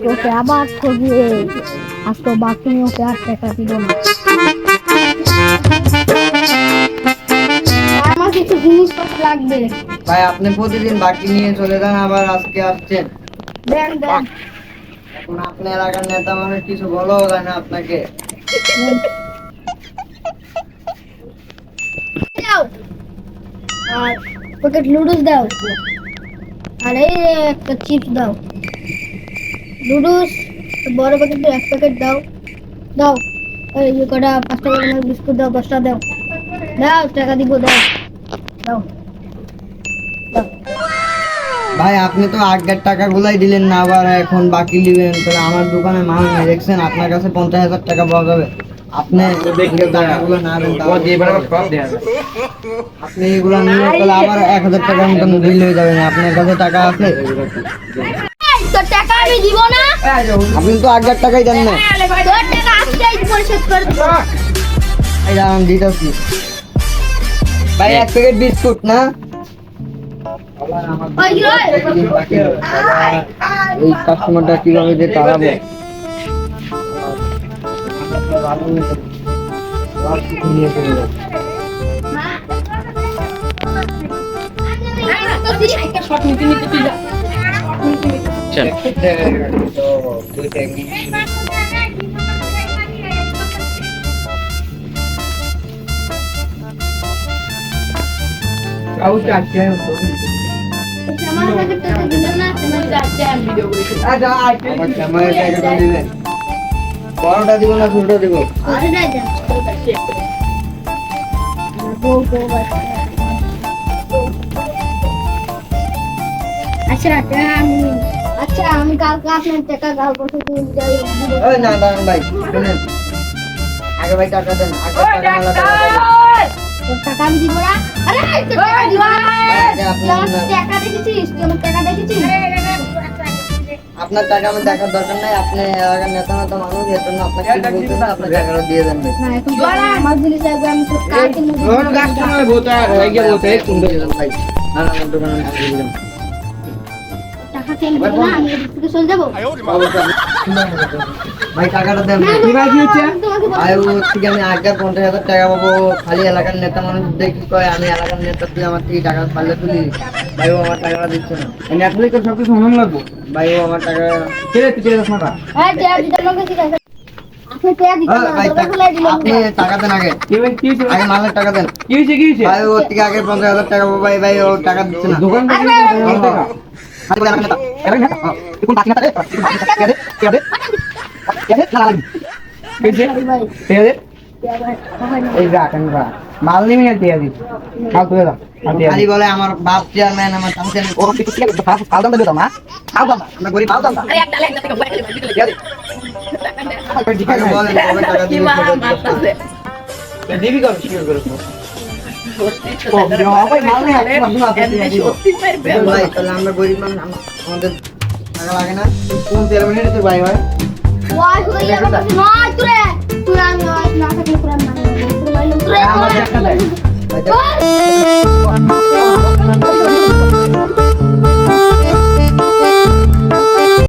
তোকে আবার ঠকিয়ে আর তো বাকি ওকে আর টাকা দিল না। আমার কিছু জিনিসপত্র লাগবে। ভাই আপনি প্রতিদিন বাকি নিয়ে চলে যান, আবার আজকে আসছেন। দেন দেন। এখন আপনি এলাকার নেতা মানুষ, কিছু বলাও যায় না আপনাকে। দাও আর প্যাকেট নুডলস দাও আর এই একটা চিপস দাও। নুডলস বড় প্যাকেট এক প্যাকেট দাও। দাও এই যে কটা 5 টাকা দামের বিস্কুট দাও, 10টা দাও। দাও টাকা দিব, দাও দাও দাও। ভাই আপনি তো আগের টাকাগুলাই দিলেন না, আবার এখন বাকি দিবেন। তাহলে আমার দোকানে মাল নেই দেখছেন, আপনার কাছে 50,000 টাকা পাওয়া যাবে। আপনি টাকাগুলো না দেন আপনি এগুলো নিয়ে তাহলে আবার 1,000 টাকার মতন বিল হয়ে যাবে। আপনার কাছে টাকা আছে? তোর টাকা আমি দিব না। আপনি তো আগের টাকাই দেন না। তোর টাকা আজকেই পরিশোধ করে দেব। এই দাম দিতেছি ভাই, 1 প্যাকেট বিস্কুট না। ওই যে এই কাস্টমারটা কিভাবে যে তাড়াবো। আমার কাছে টাকা দিল না, তোমার কাছে আমি ভিডিও করেছি। আমার ক্যামেরা টাকাটা দিবেন। বড়টা দিব না ছোটটা দিব? আরে না যা বউ বউ বাচ্চা। আচ্ছা আমি কালকে আপনার টাকা গাল করতে দিয়ে যাই। ওই না দাঁড়ান ভাই, শুনেন। আগে ভাই টাকা দেন, আগে টাকা মেলা টাকা দেন। তোর টাকা আমি দিব না। আরে তোর টাকা দিব না। তুই আমার টাকা দেখেছিস? তুই আমার টাকা দেখেছিস? আপনার টাকা আমার দেখার দরকার নাই। আপনি এলাকার নেতা নেতা মানুষ, এর জন্য আপনাকে কি বলতেছে, আপনার টাকাটা দিয়ে দেন ভাই। না এখন আমার জিনিস লাগবে, আমি তো কালকে ভাই না না, আমার দোকানে মাল দিয়ে দিলাম। টাকা চেঞ্জ দিব না, আমি এদিক থেকে চলে যাবো। ভাই টাকাটা দেন। কি ভাই কি হচ্ছে? ভাই ও থেকে আমি আগে 50,000 টাকা পাবো। খালি এলাকার নেতা মানুষ দেখি কয় আমি এলাকার নেতা, তুই আমার থেকে টাকা পারলে তুলি। ভাই ও আমার টাকাটা দিচ্ছে না। আপনি তো সবকিছু মনে লাগবো। ভাই ও আমার টাকা ছেড়ে তুই ছেড়ে দাস না। হ্যাঁ টাকা দিতে আমাকে ঠিক আছে। আপনি টাকা দিতে না, ভাই দরকার হলে দিলাম। আপনি টাকা দেন আগে। কি হয়েছে? আগে মালের টাকা দেন। কি হয়েছে? ভাই ওর থেকে আগে 50,000 টাকা পাবো। ভাই ভাই ও টাকা দিচ্ছে না। দোকান থেকে টাকা। হাতে করে এলাকার নেতা। কোন বাকি না রে? কে দে? না লাগি। ভাই কে দে? ভাই এই যা কেন যা। মাল নিবি না দিয়ে দি। কাল তুই যা। খালি বলে আমার বাপ চেয়ারম্যান, আমার চাচা ও কিছু কি ফাল দাম দিও মা। ফাল দাম। আমরা গরিব ফাল দাম। আরে একটা লেখা থেকে বাইরে দিতে বলেন কবে টাকা দিবে? দিবি কর শিওর করে। ভাই তাহলে আমরা গরিব মানুষ, আমাদের টাকা লাগে না। কোন চেয়ারম্যানের তো ভাই ভাই ওয়াই হই আমার কাছে নয় তুই তুই আমি না থাকলে পুরো মানে তুই আমার টাকা দেয়। ওই